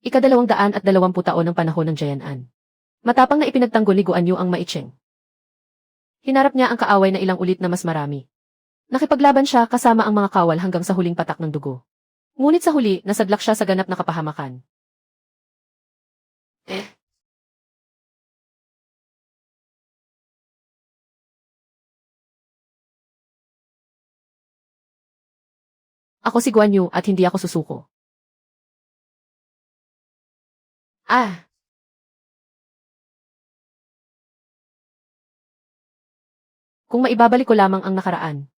Ika-220 taon ng panahon ng Jayanan. Matapang na ipinagtanggol ni Guan Yu ang Maicheng. Hinarap niya ang kaaway na ilang ulit na mas marami. Nakipaglaban siya kasama ang mga kawal hanggang sa huling patak ng dugo. Ngunit sa huli, nasadlak siya sa ganap na kapahamakan. Ako si Guan Yu at hindi ako susuko. Ah! Kung maibabalik ko lamang ang nakaraan.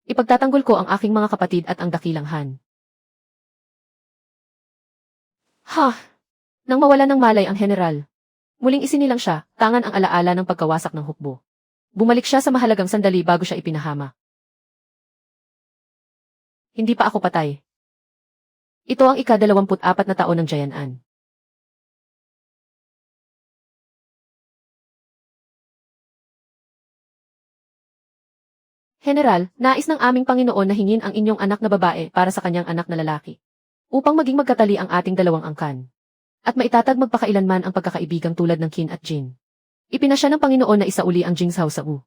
Ipagtatanggol ko ang aking mga kapatid at ang dakilang Han. Ha! Nang mawala ng malay ang general. Muling isinilang siya, tangan ang alaala ng pagkawasak ng hukbo. Bumalik siya sa mahalagang sandali bago siya ipinahama. Hindi pa ako patay. Ito ang ika-24 na taon ng Jayanan. General, nais ng aming Panginoon na hingin ang inyong anak na babae para sa kanyang anak na lalaki. Upang maging magkatali ang ating dalawang angkan. At maitatag magpakailanman ang pagkakaibigang tulad ng Qin at Jin. Ipinasya ng Panginoon na isauli ang Jingzhou sa U.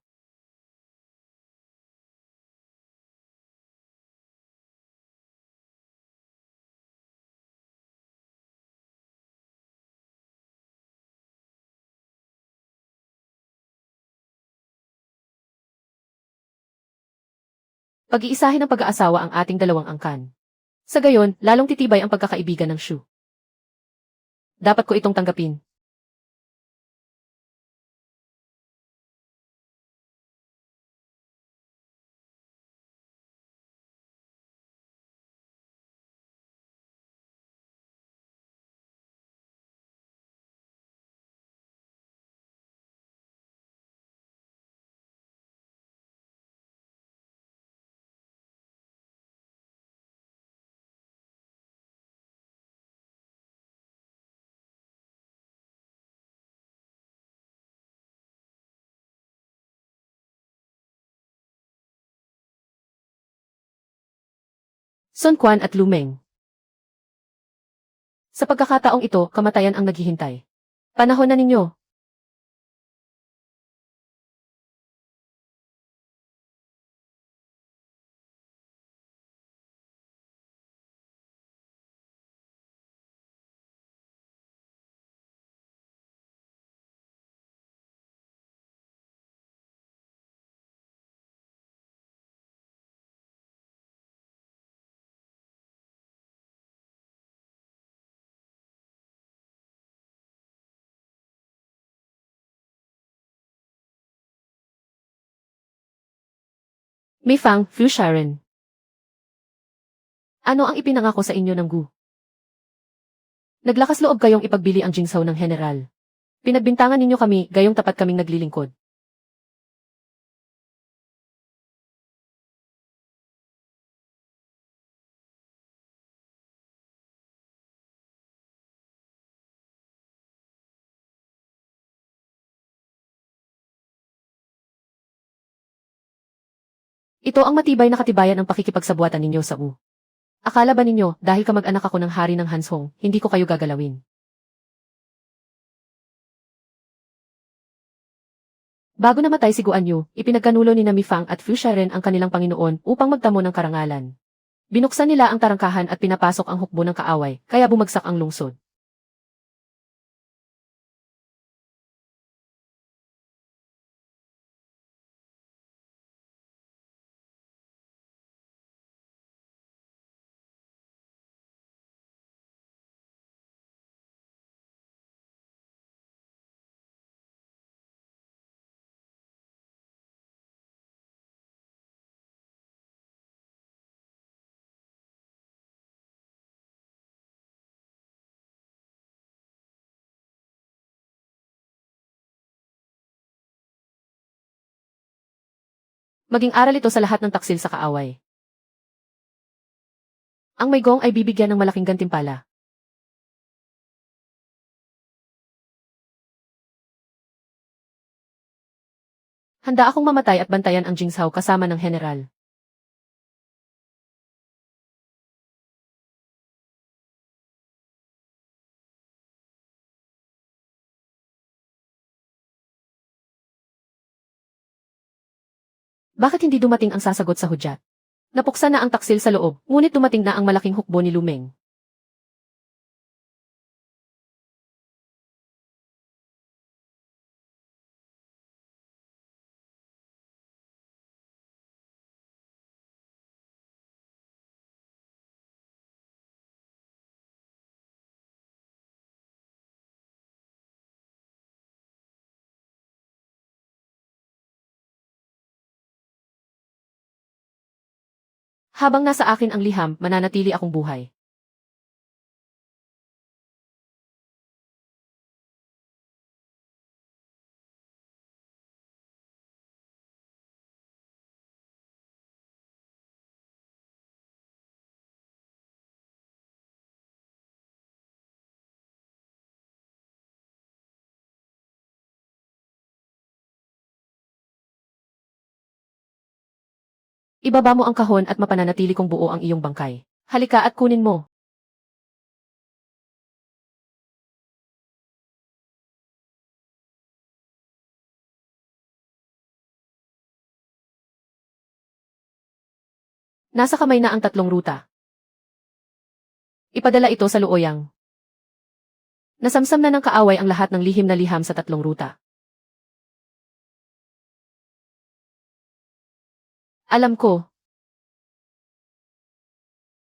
Pag-iisahin ng pag-aasawa ang ating dalawang angkan. Sa gayon, lalong titibay ang pagkakaibigan ng Shu. Dapat ko itong tanggapin. Sun Quan at Lu Meng. Sa pagkakataong ito, kamatayan ang naghihintay. Panahon na ninyo. Mei Fang, Fu Sharon. Ano ang ipinangako sa inyo ng Gu? Naglakas loob kayong ipagbili ang Jingzhou ng general. Pinagbintangan ninyo kami, gayong tapat kaming naglilingkod. Ito ang matibay na katibayan ng pakikipagsabuatan ninyo sa U. Akala ba ninyo, dahil kamag-anak ako ng hari ng Hanzhong, hindi ko kayo gagalawin? Bago namatay si Guan Yu, ipinagkanulo ni Mei Fang at Fu Sharon ang kanilang Panginoon upang magtamo ng karangalan. Binuksan nila ang tarangkahan at pinapasok ang hukbo ng kaaway, kaya bumagsak ang lungsod. Maging aral ito sa lahat ng taksil sa kaaway. Ang may gong ay bibigyan ng malaking gantimpala. Handa akong mamatay at bantayan ang Jingzhou kasama ng general. Bakit hindi dumating ang sasagot sa hudyat? Napuksa na ang taksil sa loob, ngunit dumating na ang malaking hukbo ni Lumeng. Habang nasa akin ang liham, mananatili akong buhay. Ibaba mo ang kahon at mapananatili kong buo ang iyong bangkay. Halika at kunin mo. Nasa kamay na ang tatlong ruta. Ipadala ito sa Luoyang. Nasamsam na ng kaaway ang lahat ng lihim na liham sa tatlong ruta. Alam ko.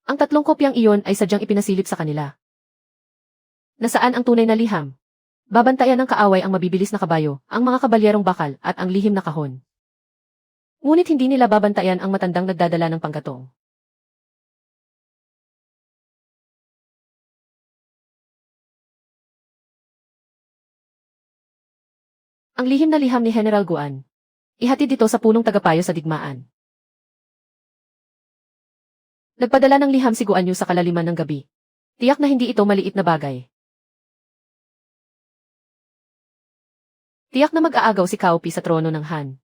Ang tatlong kopyang iyon ay sadyang ipinasilip sa kanila. Nasaan ang tunay na liham? Babantayan ng kaaway ang mabibilis na kabayo, ang mga kabalyerong bakal, at ang lihim na kahon. Ngunit hindi nila babantayan ang matandang nagdadala ng panggatong. Ang lihim na liham ni General Guan. Ihatid dito sa punong tagapayo sa digmaan. Nagpadala ng liham si Guan Yu sa kalaliman ng gabi. Tiyak na hindi ito maliit na bagay. Tiyak na mag-aagaw si Cao Pi sa trono ng Han.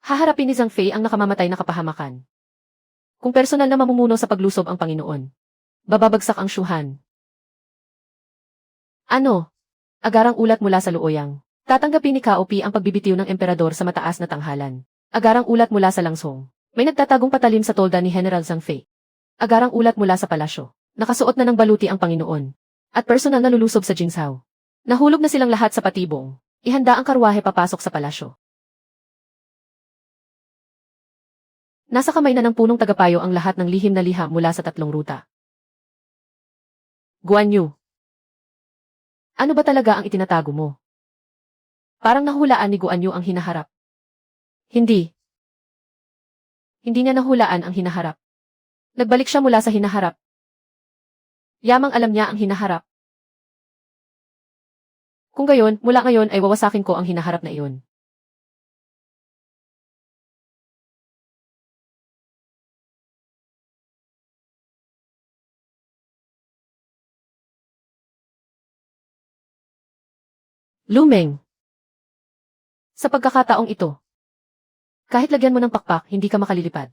Haharapin ni Zhang Fei ang nakamamatay na kapahamakan. Kung personal na mamumuno sa paglusob ang Panginoon, bababagsak ang Shuhan. Ano? Agarang ulat mula sa Luoyang. Tatanggapin ni Cao Pi ang pagbibitiw ng emperador sa mataas na tanghalan. Agarang ulat mula sa langsong. May nagtatagong patalim sa tolda ni General Zhang Fei. Agarang ulat mula sa palasyo. Nakasuot na ng baluti ang Panginoon. At personal na lulusob sa Jingzhou. Nahulog na silang lahat sa patibong. Ihanda ang karwahe papasok sa palasyo. Nasa kamay na ng punong tagapayo ang lahat ng lihim na liham mula sa tatlong ruta. Guan Yu. Ano ba talaga ang itinatago mo? Parang nahulaan ni Guan Yu ang hinaharap. Hindi. Hindi niya nahulaan ang hinaharap. Nagbalik siya mula sa hinaharap. Yamang alam niya ang hinaharap. Kung gayon, mula ngayon ay wawasakin ko ang hinaharap na iyon. Lumeng. Sa pagkakataong ito, kahit lagyan mo ng pakpak, hindi ka makalilipad.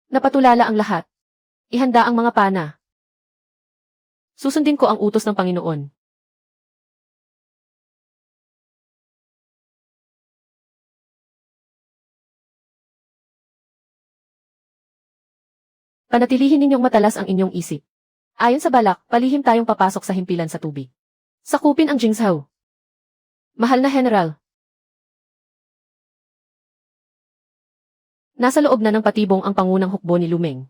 Napatulala ang lahat. Ihanda ang mga pana. Susundin ko ang utos ng Panginoon. Panatilihin ninyong matalas ang inyong isip. Ayon sa balak, palihim tayong papasok sa himpilan sa tubig. Sakupin ang Jingzhou. Mahal na General. Nasa loob na ng patibong ang pangunang hukbo ni Lumeng.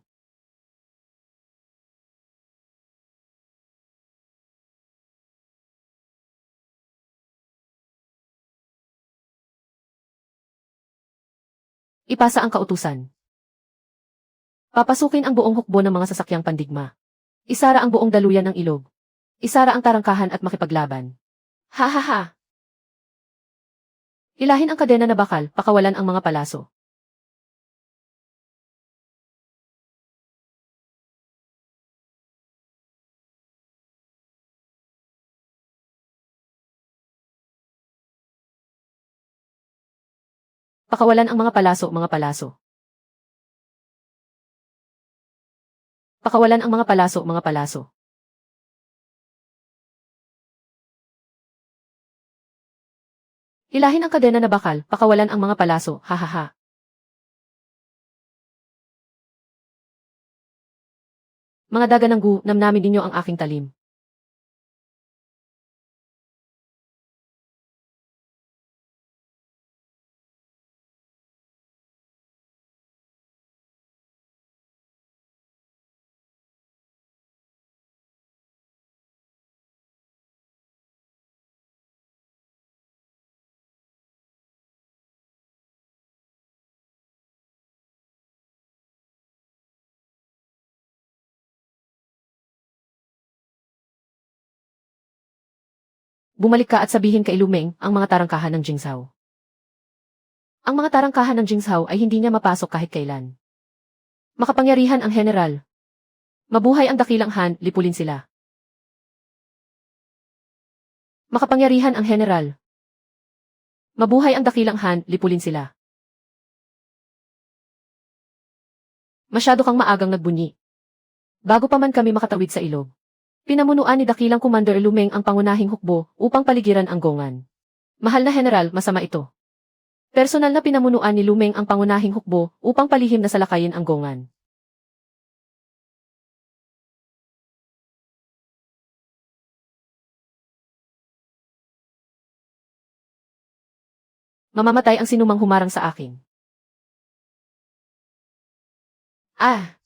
Ipasa ang kautusan. Papasukin ang buong hukbo ng mga sasakyang pandigma. Isara ang buong daluyan ng ilog. Isara ang tarangkahan at makipaglaban. Ha ha ha! Ilahin ang kadena na bakal, pakawalan ang mga palaso. Pakawalan ang mga palaso, mga palaso. Pakawalan ang mga palaso, mga palaso. Hilahin ang kadena na bakal, pakawalan ang mga palaso, hahaha. Mga daga ng gu, namnamin ninyo ang aking talim. Bumalik ka at sabihin kay Lumeng ang mga tarangkahan ng Jingzhou. Ang mga tarangkahan ng Jingzhou ay hindi niya mapasok kahit kailan. Makapangyarihan ang general. Mabuhay ang dakilang Han, lipulin sila. Makapangyarihan ang general. Mabuhay ang dakilang Han, lipulin sila. Masyado kang maagang nagbunyi. Bago pa man kami makatawid sa ilog. Pinamunuan ni dakilang Commander Lumeng ang pangunahing hukbo upang paligiran ang Gongan. Mahal na general, masama ito. Personal na pinamunuan ni Lumeng ang pangunahing hukbo upang palihim na salakayin ang Gongan. Mamamatay ang sinumang humarang sa akin. Ah!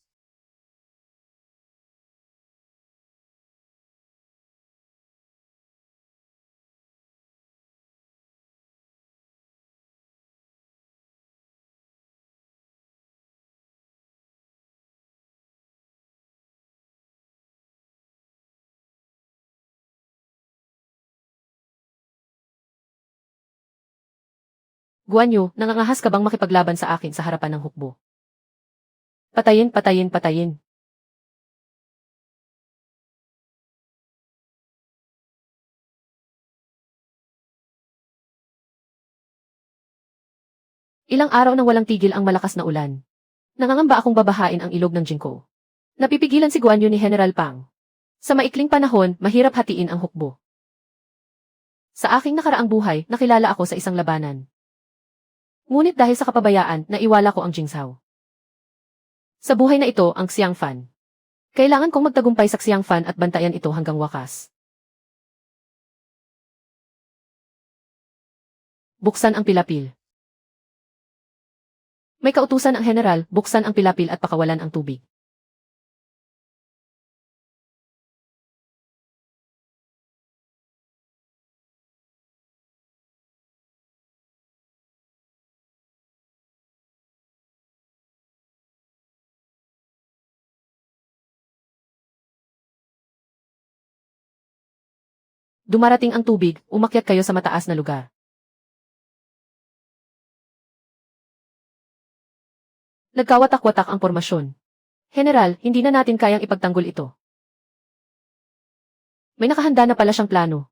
Guan Yu, nangangahas ka bang makipaglaban sa akin sa harapan ng hukbo? Patayin, patayin, patayin. Ilang araw nang walang tigil ang malakas na ulan. Nangangamba akong babahain ang ilog ng Jingko. Napipigilan si Guan Yu ni General Pang. Sa maikling panahon, mahirap hatiin ang hukbo. Sa aking nakaraang buhay, nakilala ako sa isang labanan. Ngunit dahil sa kapabayaan, naiwala ko ang Jingzhou. Sa buhay na ito, ang Xiangfan. Kailangan kong magtagumpay sa Xiangfan at bantayan ito hanggang wakas. Buksan ang pilapil. May kautusan ang general, buksan ang pilapil at pakawalan ang tubig. Dumarating ang tubig, umakyat kayo sa mataas na lugar. Nagkawatak-watak ang formasyon. General, hindi na natin kayang ipagtanggol ito. May nakahanda na pala siyang plano.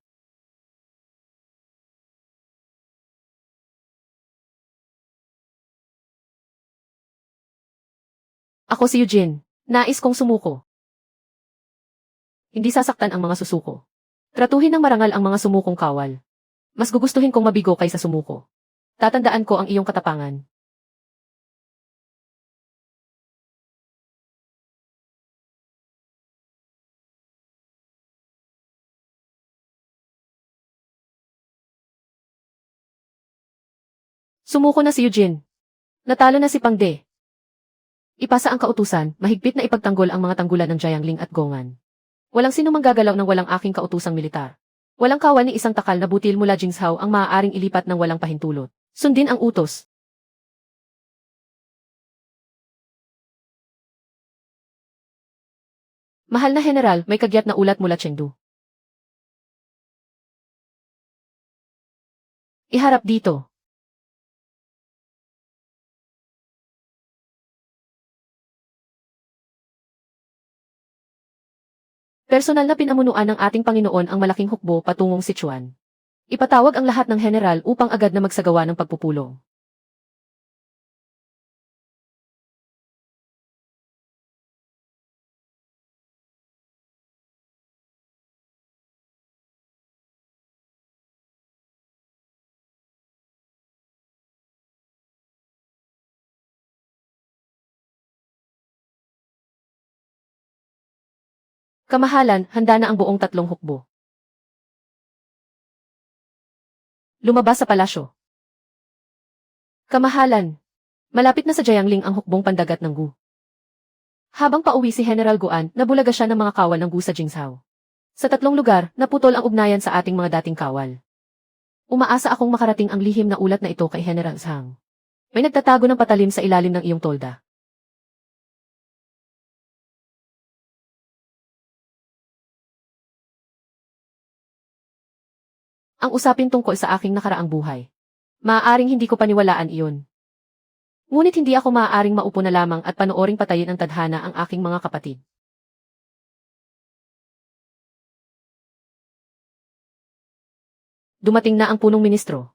Ako si Eugene. Nais kong sumuko. Hindi sasaktan ang mga susuko. Tratuhin ng marangal ang mga sumukong kawal. Mas gugustuhin kong mabigo kaysa sumuko. Tatandaan ko ang iyong katapangan. Sumuko na si Eugene. Natalo na si Pangde. Ipasa ang kautusan, mahigpit na ipagtanggol ang mga tanggulan ng Jiangling at Gongan. Walang sino mang gagalaw ng walang aking kautusang militar. Walang kawal ni isang takal na butil mula Jingzhou ang maaaring ilipat ng walang pahintulot. Sundin ang utos. Mahal na general, may kagyat na ulat mula Chengdu. Iharap dito. Personal na pinamunuan ng ating Panginoon ang malaking hukbo patungong Sichuan. Ipatawag ang lahat ng general upang agad na magsagawa ng pagpupulong. Kamahalan, handa na ang buong 3 hukbo. Lumabas sa palasyo. Kamahalan. Malapit na sa Jiangling ang hukbong pandagat ng Gu. Habang pauwi si General Guan, nabulaga siya ng mga kawal ng Gu sa Jingzhou. Sa 3 lugar, naputol ang ugnayan sa ating mga dating kawal. Umaasa akong makarating ang lihim na ulat na ito kay General Zhang. May nagtatago ng patalim sa ilalim ng iyong tolda. Ang usapin tungkol sa aking nakaraang buhay. Maaaring hindi ko paniwalaan iyon. Ngunit hindi ako maaaring maupo na lamang at panooring patayin ang tadhana ang aking mga kapatid. Dumating na ang punong ministro.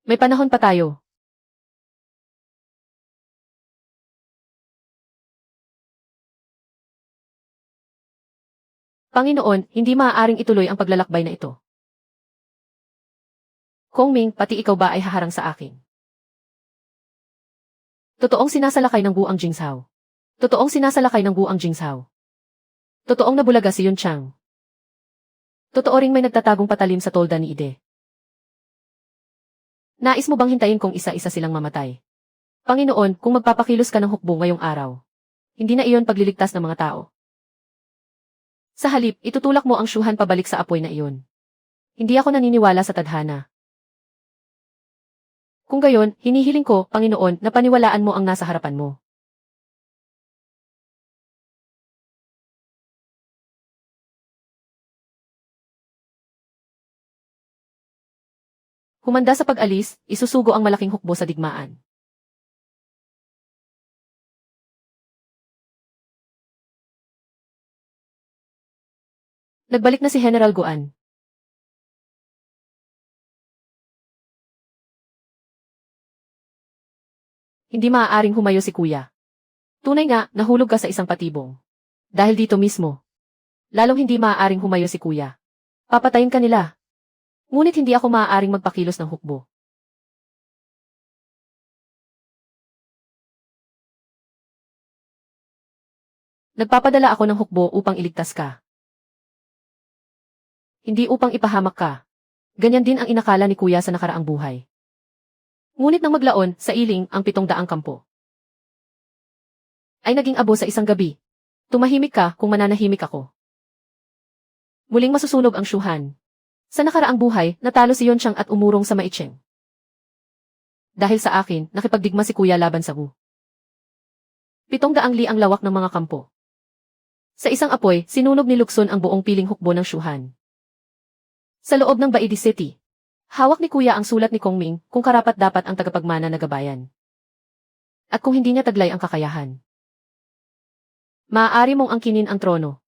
May panahon pa tayo. Panginoon, hindi maaaring ituloy ang paglalakbay na ito. Kongming, pati ikaw ba ay haharang sa akin? Totoong sinasalakay ng buang Jingzhou. Totoong sinasalakay ng buang Jingzhou. Totoong nabulaga si Yun Chang. Totoo ring may nagtatagong patalim sa tolda ni Ide. Nais mo bang hintayin kung isa-isa silang mamatay? Panginoon, kung magpapakilos ka ng hukbo ngayong araw, hindi na iyon pagliligtas ng mga tao. Sa halip, itutulak mo ang Shuhan pabalik sa apoy na iyon. Hindi ako naniniwala sa tadhana. Kung gayon, hinihiling ko, Panginoon, na paniwalaan mo ang nasa harapan mo. Humanda sa pag-alis, isusugo ang malaking hukbo sa digmaan. Nagbalik na si General Guan. Hindi maaaring humayo si kuya. Tunay nga, nahulog ka sa isang patibong. Dahil dito mismo. Lalong hindi maaaring humayo si kuya. Papatayin ka nila. Ngunit hindi ako maaaring magpakilos ng hukbo. Nagpapadala ako ng hukbo upang iligtas ka. Hindi upang ipahamak ka. Ganyan din ang inakala ni kuya sa nakaraang buhay. Ngunit nang maglaon, sa iling, ang 700 kampo ay naging abo sa isang gabi. Tumahimik ka kung mananahimik ako. Muling masusunog ang Shuhan. Sa nakaraang buhay, natalo si Yonchang at umurong sa Maicheng. Dahil sa akin, nakipagdigma si kuya laban sa Wu. 700 li ang lawak ng mga kampo. Sa isang apoy, sinunog ni Luxun ang buong piling hukbo ng Shuhan. Sa loob ng Baidi City, hawak ni kuya ang sulat ni Kongming kung karapat-dapat ang tagapagmana na gabayan. At kung hindi niya taglay ang kakayahan, maaari mong angkinin ang trono.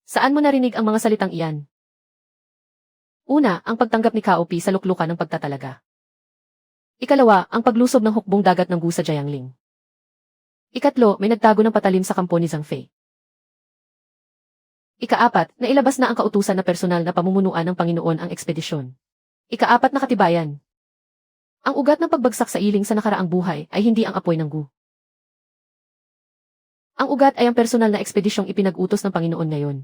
Saan mo narinig ang mga salitang iyan? Una, ang pagtanggap ni Kaopi sa luklukan ng pagtatalaga. Ikalawa, ang paglusob ng hukbong dagat ng Gu sa Jiangling. Ikatlo, may nagtago ng patalim sa kampo ni Zhang Fei. Ika-4, nailabas na ang kautusan na personal na pamumunuan ng Panginoon ang ekspedisyon. Ika-4 na katibayan. Ang ugat ng pagbagsak sa iling sa nakaraang buhay ay hindi ang apoy ng Gu. Ang ugat ay ang personal na ekspedisyong ipinag-utos ng Panginoon ngayon.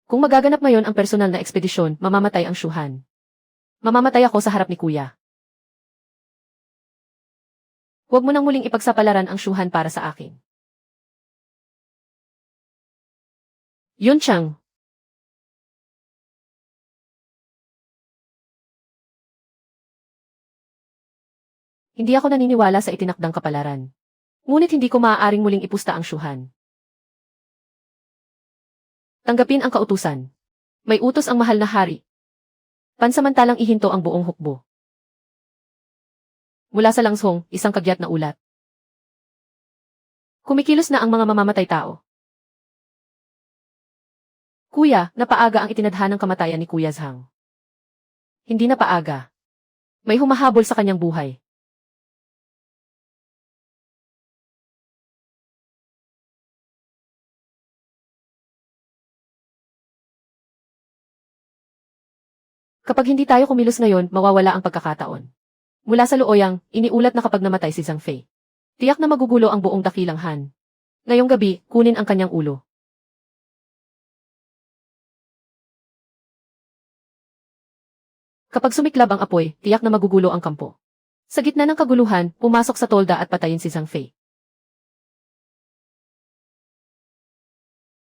Kung magaganap ngayon ang personal na ekspedisyon, mamamatay ang Shuhan. Mamamatay ako sa harap ni kuya. Huwag mo nang muling ipagsapalaran ang Shuhan para sa akin. Yonchang. Hindi ako naniniwala sa itinakdang kapalaran. Ngunit hindi ko maaaring muling ipusta ang Shuhan. Tanggapin ang kautusan. May utos ang mahal na hari. Pansamantalang ihinto ang buong hukbo. Mula sa langsong, isang kagyat na ulat. Kumikilos na ang mga mamamatay tao. Kuya, napaaga ang itinadhanang kamatayan ni Kuya Zhang. Hindi na paaga. May humahabol sa kanyang buhay. Kapag hindi tayo kumilos ngayon, mawawala ang pagkakataon. Mula sa Luoyang, iniulat na kapag namatay si Zhang Fei, tiyak na magugulo ang buong dakilang Han. Ngayong gabi, kunin ang kanyang ulo. Kapag sumiklab ang apoy, tiyak na magugulo ang kampo. Sa gitna ng kaguluhan, pumasok sa tolda at patayin si Zhang Fei.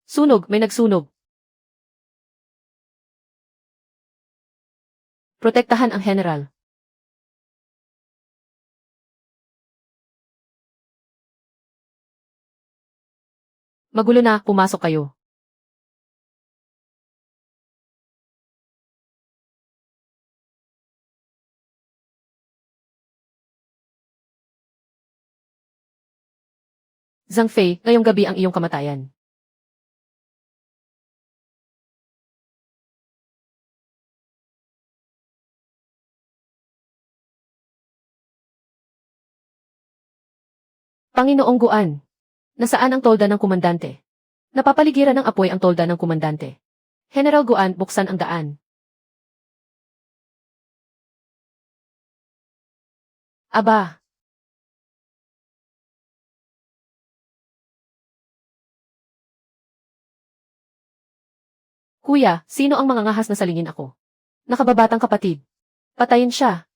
Sunog, may nagsunog. Protektahan ang general. Magulo na, pumasok kayo. Zhang Fei, ngayong gabi ang iyong kamatayan. Panginoong Guan, nasaan ang tolda ng komandante? Napapaligiran ng apoy ang tolda ng komandante. General Guan, buksan ang daan. Aba, kuya, sino ang mangangahas na salingin ako? Nakababatang kapatid. Patayin siya.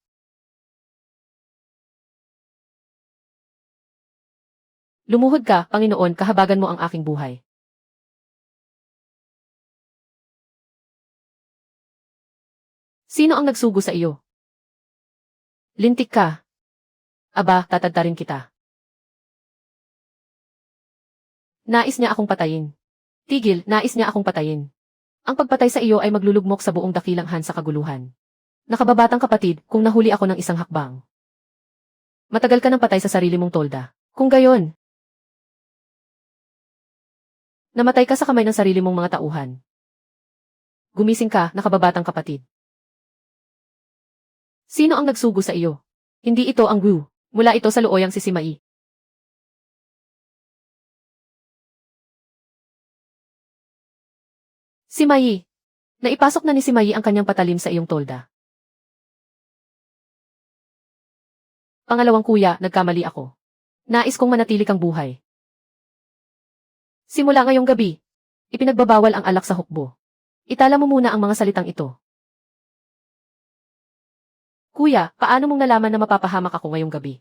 Lumuhod ka, Panginoon, kahabagan mo ang aking buhay. Sino ang nagsugo sa iyo? Lintik ka. Aba, tatadtarin kita. Nais niya akong patayin. Tigil, nais niya akong patayin. Ang pagpatay sa iyo ay maglulugmok sa buong dakilang Han sa kaguluhan. Nakababatang kapatid, kung nahuli ako ng isang hakbang. Matagal ka nang patay sa sarili mong tolda. Kung gayon, namatay ka sa kamay ng sarili mong mga tauhan. Gumising ka, nakababatang kapatid. Sino ang nagsugo sa iyo? Hindi ito ang Wu. Mula ito sa Luoyang si Sima Yi. Sima Yi. Naipasok na ni Sima Yi ang kanyang patalim sa iyong tolda. Pangalawang kuya, nagkamali ako. Nais kong manatili kang buhay. Simula ngayong gabi, ipinagbabawal ang alak sa hukbo. Itala mo muna ang mga salitang ito. Kuya, paano mong nalaman na mapapahamak ako ngayong gabi?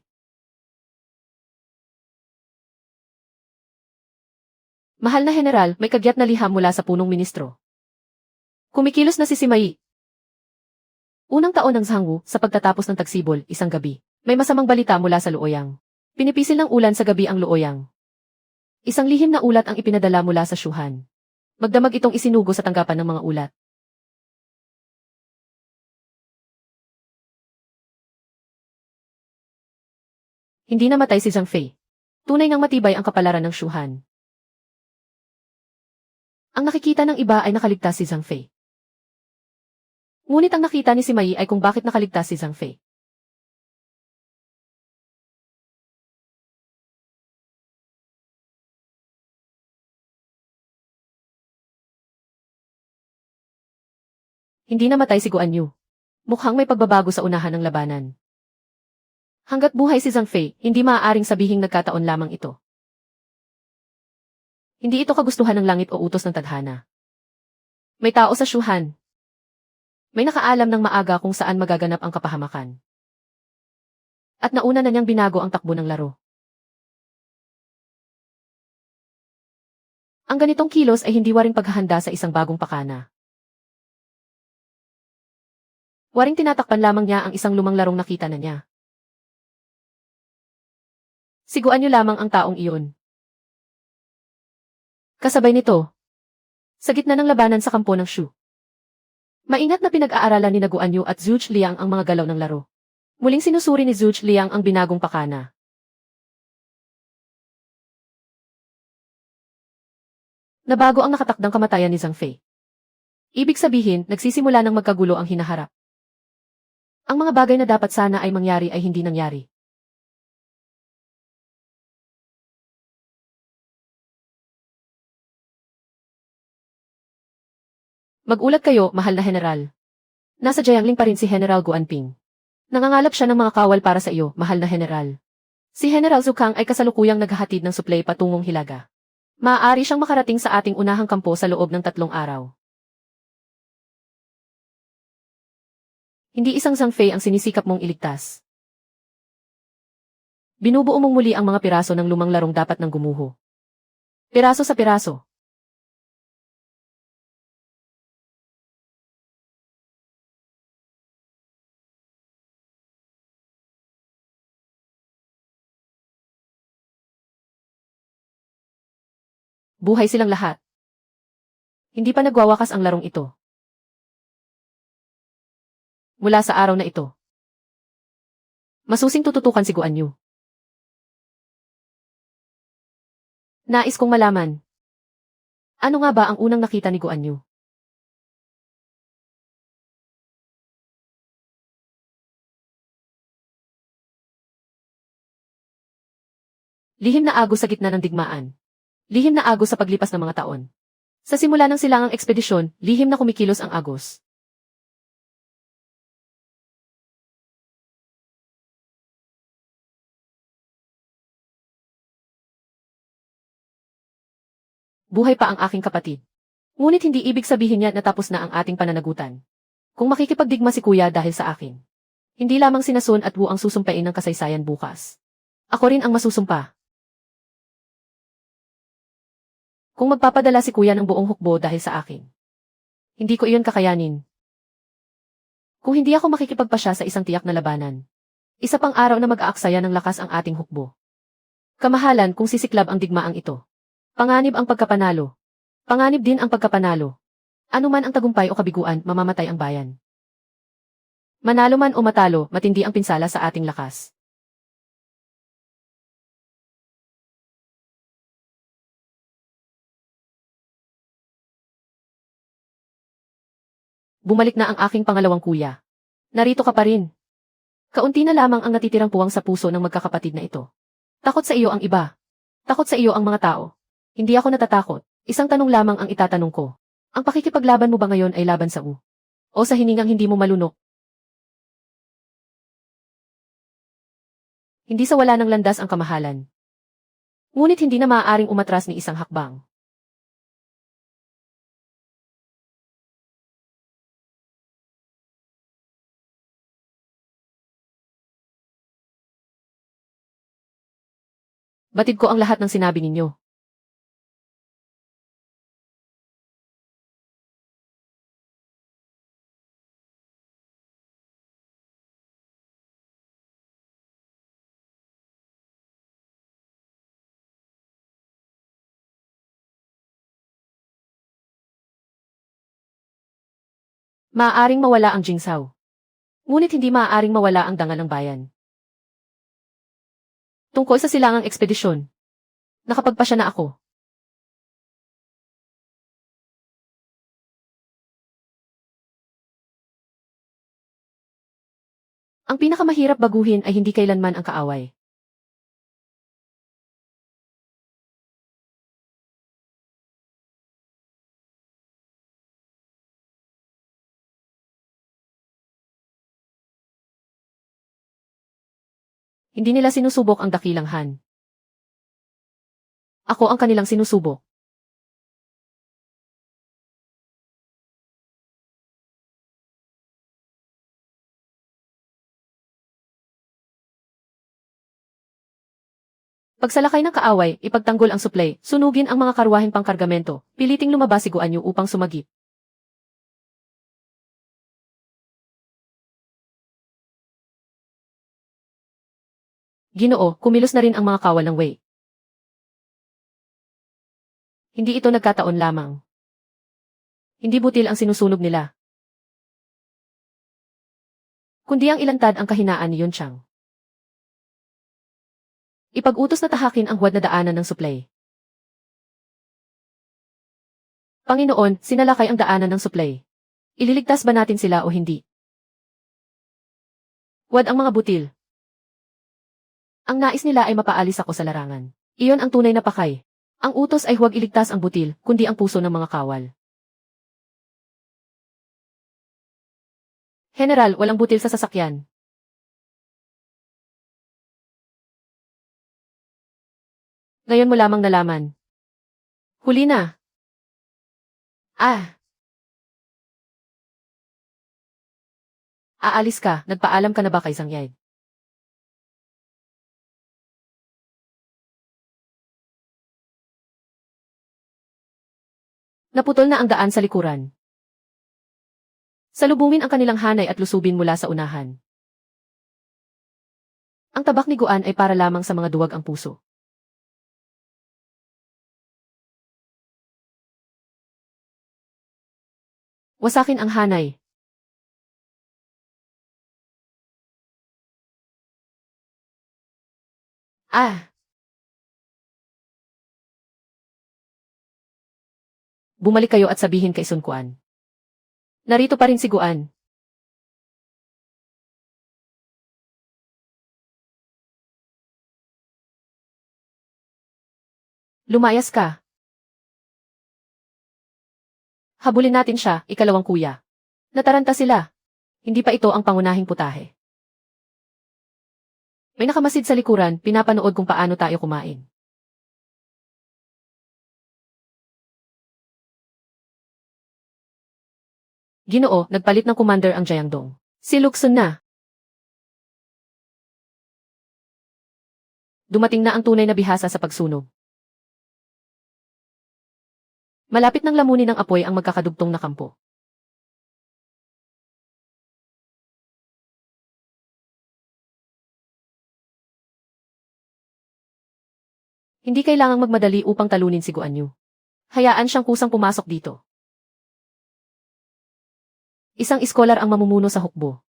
Mahal na general, may kagyat na liham mula sa punong ministro. Kumikilos na si Sima Yi. Unang taon ng Zhangwu, sa pagtatapos ng tagsibol, isang gabi. May masamang balita mula sa Luoyang. Pinipisil ng ulan sa gabi ang Luoyang. Isang lihim na ulat ang ipinadala mula sa Shuhan. Magdamag itong isinugo sa tanggapan ng mga ulat. Hindi namatay si Zhang Fei. Tunay ngang matibay ang kapalaran ng Shuhan. Ang nakikita ng iba ay nakaligtas si Zhang Fei. Ngunit ang nakita ni Sima Yi ay kung bakit nakaligtas si Zhang Fei. Hindi namatay si Guan Yu. Mukhang may pagbabago sa unahan ng labanan. Hanggat buhay si Zhang Fei, hindi maaaring sabihing nagkataon lamang ito. Hindi ito kagustuhan ng langit o utos ng tadhana. May tao sa Shuhan. May nakaalam ng maaga kung saan magaganap ang kapahamakan. At nauna na niyang binago ang takbo ng laro. Ang ganitong kilos ay hindi waring paghahanda sa isang bagong pakana. Waring tinatakpan lamang niya ang isang lumang larong nakita na niya. Siguan niyo lamang ang taong iyon. Kasabay nito, sa gitna ng labanan sa kampo ng Shu. Maingat na pinag-aaralan ni Guan Yu at Zhu Liang ang mga galaw ng laro. Muling sinusuri ni Zhu Liang ang binagong pakana. Nabago ang nakatakdang kamatayan ni Zhang Fei. Ibig sabihin, nagsisimula ng magkagulo ang hinaharap. Ang mga bagay na dapat sana ay mangyari ay hindi nangyari. Magulat kayo, mahal na general. Nasa Jiangling pa rin si General Guanping. Nangangalap siya ng mga kawal para sa iyo, mahal na General. Si General Zukang ay kasalukuyang naghahatid ng suplay patungong Hilaga. Maaari siyang makarating sa ating unahang kampo sa loob ng 3 araw. Hindi isang Zhang Fei ang sinisikap mong iligtas. Binubuo mong muli ang mga piraso ng lumang larong dapat nang gumuho. Piraso sa piraso. Buhay silang lahat. Hindi pa nagwawakas ang larong ito. Mula sa araw na ito, masusing tututukan si Guan Yu. Nais kong malaman. Ano nga ba ang unang nakita ni Guan Yu? Lihim na agos sa gitna ng digmaan. Lihim na agos sa paglipas ng mga taon. Sa simula ng silangang ekspedisyon, lihim na kumikilos ang agos. Buhay pa ang aking kapatid. Ngunit hindi ibig sabihin niya na tapos na ang ating pananagutan. Kung makikipagdigma si kuya dahil sa akin. Hindi lamang sina Sun at Wu ang susumpain ng kasaysayan bukas. Ako rin ang masusumpa. Kung magpapadala si kuya ng buong hukbo dahil sa akin. Hindi ko iyon kakayanin. Kung hindi ako makikipagpasya sa isang tiyak na labanan. Isa pang araw na mag-aaksaya ng lakas ang ating hukbo. Kamahalan kung sisiklab ang digmaang ito. Panganib ang pagkapanalo. Panganib din ang pagkapanalo. Ano man ang tagumpay o kabiguan, mamamatay ang bayan. Manalo man o matalo, matindi ang pinsala sa ating lakas. Bumalik na ang aking pangalawang kuya. Narito ka pa rin. Kaunti na lamang ang natitirang puwang sa puso ng magkakapatid na ito. Takot sa iyo ang iba. Takot sa iyo ang mga tao. Hindi ako natatakot. Isang tanong lamang ang itatanong ko. Ang pakikipaglaban mo ba ngayon ay laban sa U? O sa hiningang hindi mo malunok? Hindi sa wala ng landas ang kamahalan. Ngunit hindi na maaaring umatras ni isang hakbang. Batid ko ang lahat ng sinabi ninyo. Maaaring mawala ang Jingzhou. Ngunit hindi maaaring mawala ang dangal ng bayan. Tungkol sa silangang ekspedisyon. Nakapagpasya na ako. Ang pinakamahirap baguhin ay hindi kailanman ang kaaway. Hindi nila sinusubok ang dakilang Han. Ako ang kanilang sinusubok. Pagsalakay ng kaaway, ipagtanggol ang suplay, sunugin ang mga karwaheng pangkargamento, piliting lumabas si Guan Yu upang sumagip. Ginoo, kumilos na rin ang mga kawal ng Wei. Hindi ito nagkataon lamang. Hindi butil ang sinusunog nila. Kundi ang ilantad ang kahinaan ni Yun Chang. Ipag-utos na tahakin ang huwad na daanan ng suplay. Panginoon, sinalakay ang daanan ng suplay. Ililigtas ba natin sila o hindi? Huwad ang mga butil. Ang nais nila ay mapaalis ako sa larangan. Iyon ang tunay na pakay. Ang utos ay huwag iligtas ang butil, kundi ang puso ng mga kawal. General, walang butil sa sasakyan. Ngayon mo lamang nalaman. Huli na. Ah! Aalis ka, nagpaalam ka na ba kay Sangyay? Naputol na ang daan sa likuran. Salubungin ang kanilang hanay at lusubin mula sa unahan. Ang tabak ni Guan ay para lamang sa mga duwag ang puso. Wasakin ang hanay. Ah! Bumalik kayo at sabihin kay Sun Quan. Narito pa rin si Guan. Lumayas ka. Habulin natin siya, ikalawang kuya. Nataranta sila. Hindi pa ito ang pangunahing putahe. May nakamasid sa likuran, pinapanood kung paano tayo kumain. Ginoo, nagpalit ng commander ang Jiangdong. Si Luxun na. Dumating na ang tunay na bihasa sa pagsunog. Malapit nang lamunin ng apoy ang magkakadugtong na kampo. Hindi kailangang magmadali upang talunin si Guan Yu. Hayaan siyang kusang pumasok dito. Isang iskolar ang mamumuno sa hukbo.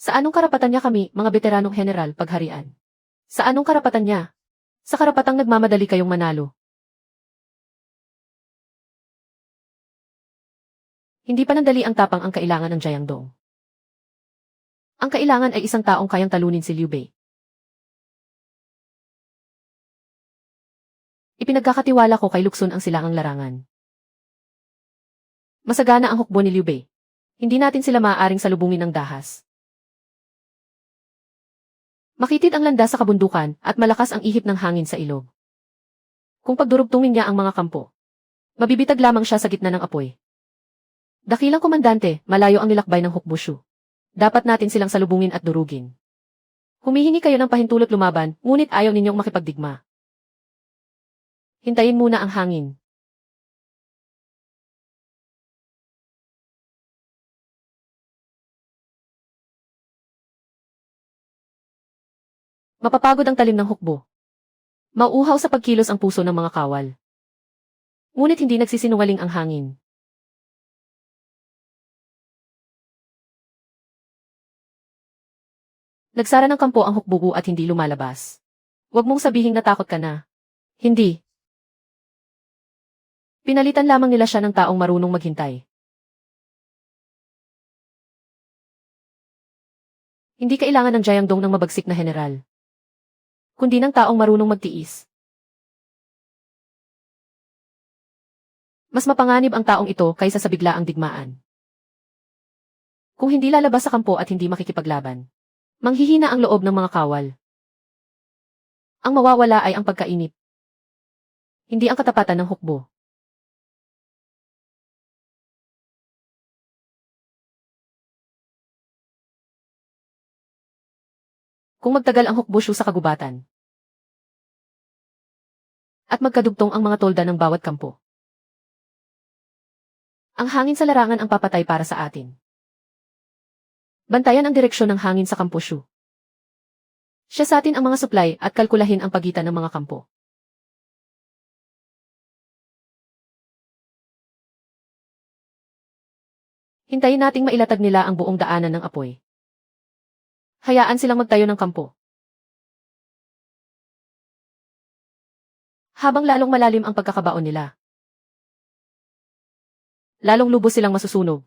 Sa anong karapatan niya kami, mga veteranong general, pagharian? Sa anong karapatan niya? Sa karapatang nagmamadali kayong manalo. Hindi panandali ang tapang ang kailangan ng Jiangdong. Ang kailangan ay isang taong kayang talunin si Liu Bei. Ipinagkakatiwala ko kay Luxun ang silangang larangan. Masagana ang hukbo ni Liu Bei. Hindi natin sila maaaring salubungin ng dahas. Makitid ang landas sa kabundukan at malakas ang ihip ng hangin sa ilog. Kung pagdurugtungin niya ang mga kampo, mabibitag lamang siya sa gitna ng apoy. Dakilang komandante, malayo ang nilakbay ng Hukbushu. Dapat natin silang salubungin at durugin. Humihingi kayo ng pahintulot lumaban, ngunit ayaw ninyong makipagdigma. Hintayin muna ang hangin. Mapapagod ang talim ng hukbo. Mauuhaw sa pagkilos ang puso ng mga kawal. Ngunit hindi nagsisinungaling ang hangin. Nagsara ng kampo ang hukbugu at hindi lumalabas. Huwag mong sabihing natakot ka na. Hindi. Pinalitan lamang nila siya ng taong marunong maghintay. Hindi kailangan ng Jiangdong ng mabagsik na general, kundi ng taong marunong magtiis. Mas mapanganib ang taong ito kaysa sa biglaang digmaan. Kung hindi lalabas sa kampo at hindi makikipaglaban, manghihina ang loob ng mga kawal. Ang mawawala ay ang pagkainip. Hindi ang katapatan ng hukbo. Kung magtagal ang hukbushu sa kagubatan, at magkadugtong ang mga tolda ng bawat kampo, ang hangin sa larangan ang papatay para sa atin. Bantayan ang direksyon ng hangin sa kampushu. Siya sa atin ang mga supply at kalkulahin ang pagitan ng mga kampo. Hintayin nating mailatag nila ang buong daanan ng apoy. Hayaan silang magtayo ng kampo. Habang lalong malalim ang pagkakabaon nila, lalong lubos silang masusunog.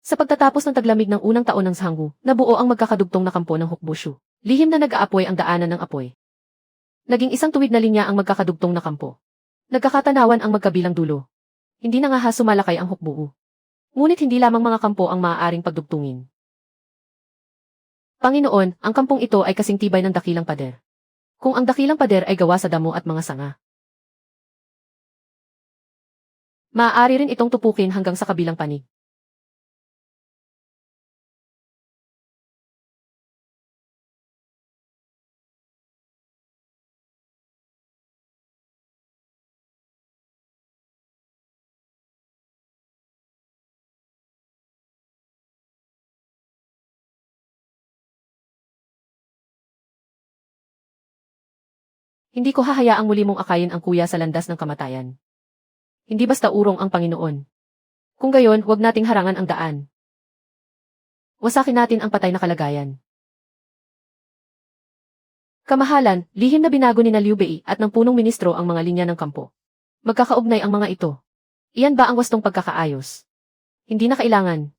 Sa pagtatapos ng taglamig ng unang taon ng Sanggu, nabuo ang magkakadugtong na kampo ng Hukbushu. Lihim na nag-aapoy ang daanan ng apoy. Naging isang tuwid na linya ang magkakadugtong na kampo. Nagkakatanawan ang magkabilang dulo. Hindi na nga sumalakay ang hukbuu. Ngunit hindi lamang mga kampo ang maaaring pagdugtungin. Panginoon, ang kampong ito ay kasing tibay ng dakilang pader. Kung ang dakilang pader ay gawa sa damo at mga sanga, maaari rin itong tupukin hanggang sa kabilang panig. Hindi ko hahayaang muli mong akayin ang kuya sa landas ng kamatayan. Hindi basta urong ang Panginoon. Kung gayon, huwag nating harangan ang daan. Wasakin natin ang patay na kalagayan. Kamahalan, lihim na binago ni Liu Bei at ng punong ministro ang mga linya ng kampo. Magkakaugnay ang mga ito. Iyan ba ang wastong pagkakaayos? Hindi na kailangan.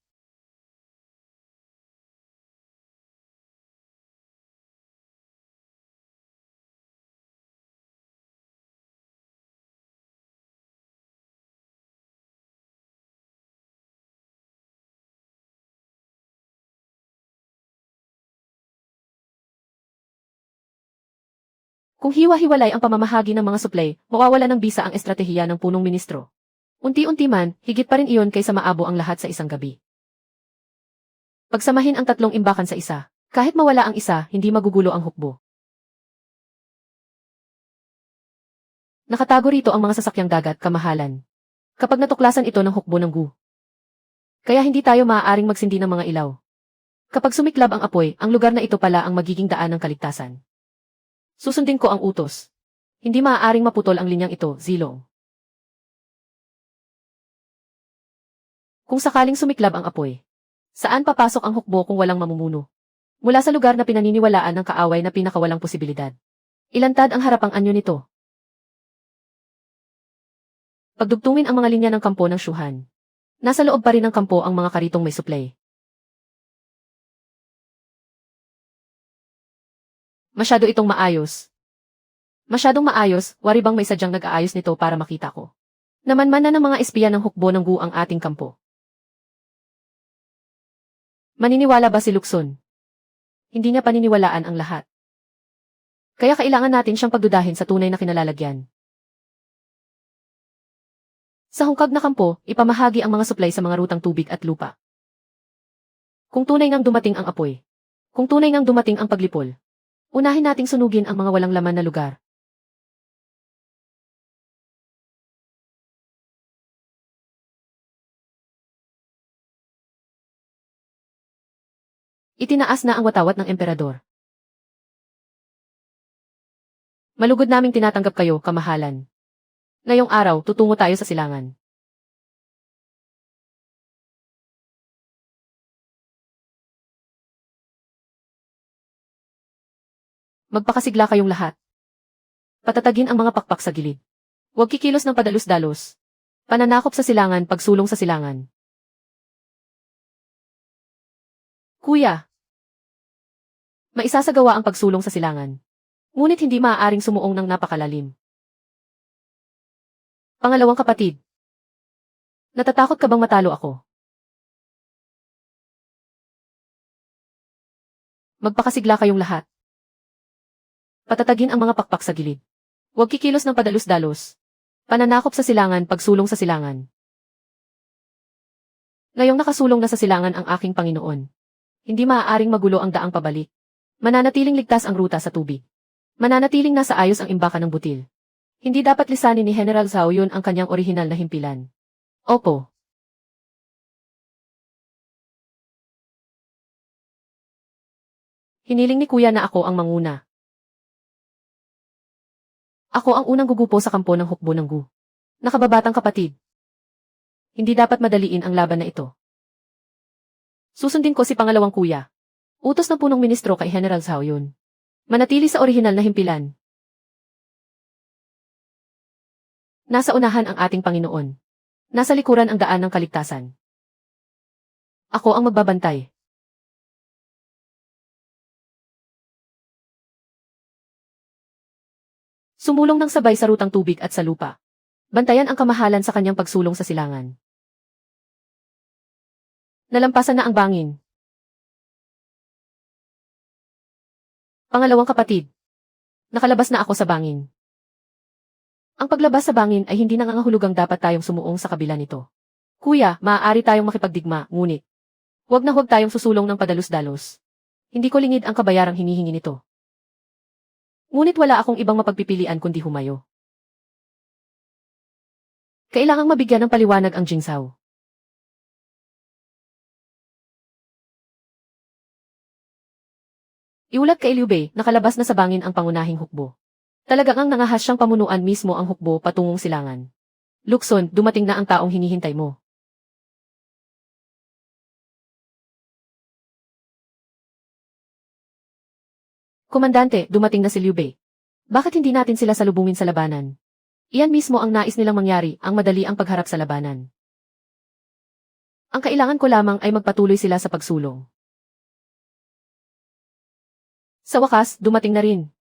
Kung hiwa-hiwalay ang pamamahagi ng mga suplay, mawawala ng bisa ang estratehiya ng punong ministro. Unti-unti man, higit pa rin iyon kaysa maabo ang lahat sa isang gabi. Pagsamahin ang tatlong imbakan sa isa. Kahit mawala ang isa, hindi magugulo ang hukbo. Nakatago rito ang mga sasakyang dagat, kamahalan. Kapag natuklasan ito ng hukbo ng Gu. Kaya hindi tayo maaaring magsindi ng mga ilaw. Kapag sumiklab ang apoy, ang lugar na ito pala ang magiging daan ng kaligtasan. Susundin ko ang utos. Hindi maaaring maputol ang linyang ito, Zilong. Kung sakaling sumiklab ang apoy, saan papasok ang hukbo kung walang mamumuno? Mula sa lugar na pinaniniwalaan ng kaaway na pinakawalang posibilidad. Ilantad ang harapang anyo nito. Pagdugtungin ang mga linya ng kampo ng Shuhan. Nasa loob pa rin ng kampo ang mga karitong may suplay. Masyado itong maayos. Masyadong maayos, wari bang may sadyang nag-aayos nito para makita ko. Namanman na ng mga espiya ng hukbo ng Gu ang ating kampo. Maniniwala ba si Lukson? Hindi niya paniniwalaan ang lahat. Kaya kailangan natin siyang pagdudahin sa tunay na kinalalagyan. Sa hungkag na kampo, ipamahagi ang mga suplay sa mga rutang tubig at lupa. Kung tunay ngang dumating ang apoy. Kung tunay ngang dumating ang paglipol. Unahin nating sunugin ang mga walang laman na lugar. Itinaas na ang watawat ng emperador. Malugod naming tinatanggap kayo, kamahalan. Ngayong araw, tutungo tayo sa silangan. Magpakasigla kayong lahat. Patatagin ang mga pakpak sa gilid. Huwag kikilos ng padalos-dalos. Pananakop sa silangan, pagsulong sa silangan. Kuya! Maisasagawa ang pagsulong sa silangan. Ngunit hindi maaaring sumuong ng napakalalim. Pangalawang kapatid. Natatakot ka bang matalo ako? Magpakasigla kayong lahat. Patatagin ang mga pakpak sa gilid. Huwag kikilos ng padalos-dalos. Pananakop sa silangan, pagsulong sa silangan. Ngayong nakasulong na sa silangan ang aking Panginoon. Hindi maaaring magulo ang daang pabalik. Mananatiling ligtas ang ruta sa tubig. Mananatiling nasa ayos ang imbakan ng butil. Hindi dapat lisanin ni General Zhao Yun ang kanyang orihinal na himpilan. Opo. Hiniling ni Kuya na ako ang manguna. Ako ang unang gugupo sa kampo ng hukbo ng Gu. Nakababatang kapatid. Hindi dapat madaliin ang laban na ito. Susundin ko si pangalawang kuya. Utos ng punong ministro kay General Zhao Yun. Manatili sa orihinal na himpilan. Nasa unahan ang ating Panginoon. Nasa likuran ang daan ng kaligtasan. Ako ang magbabantay. Sumulong ng sabay sa rutang tubig at sa lupa. Bantayan ang kamahalan sa kanyang pagsulong sa silangan. Nalampasan na ang bangin. Pangalawang kapatid. Nakalabas na ako sa bangin. Ang paglabas sa bangin ay hindi nangangahulugang dapat tayong sumuong sa kabila nito. Kuya, maaari tayong makipagdigma, ngunit huwag na huwag tayong susulong ng padalos-dalos. Hindi ko lingid ang kabayarang hinihingi nito. Ngunit wala akong ibang mapagpipilian kundi humayo. Kailangang mabigyan ng paliwanag ang Jingzhou. Iulat kay Liu Bei, nakalabas na sa bangin ang pangunahing hukbo. Talagang nangahas siyang pamunuan mismo ang hukbo patungong silangan. Lukson, dumating na ang taong hinihintay mo. Komandante, dumating na si Liu Bei. Bakit hindi natin sila salubungin sa labanan? Iyan mismo ang nais nilang mangyari, ang madali ang pagharap sa labanan. Ang kailangan ko lamang ay magpatuloy sila sa pagsulong. Sa wakas, dumating na rin.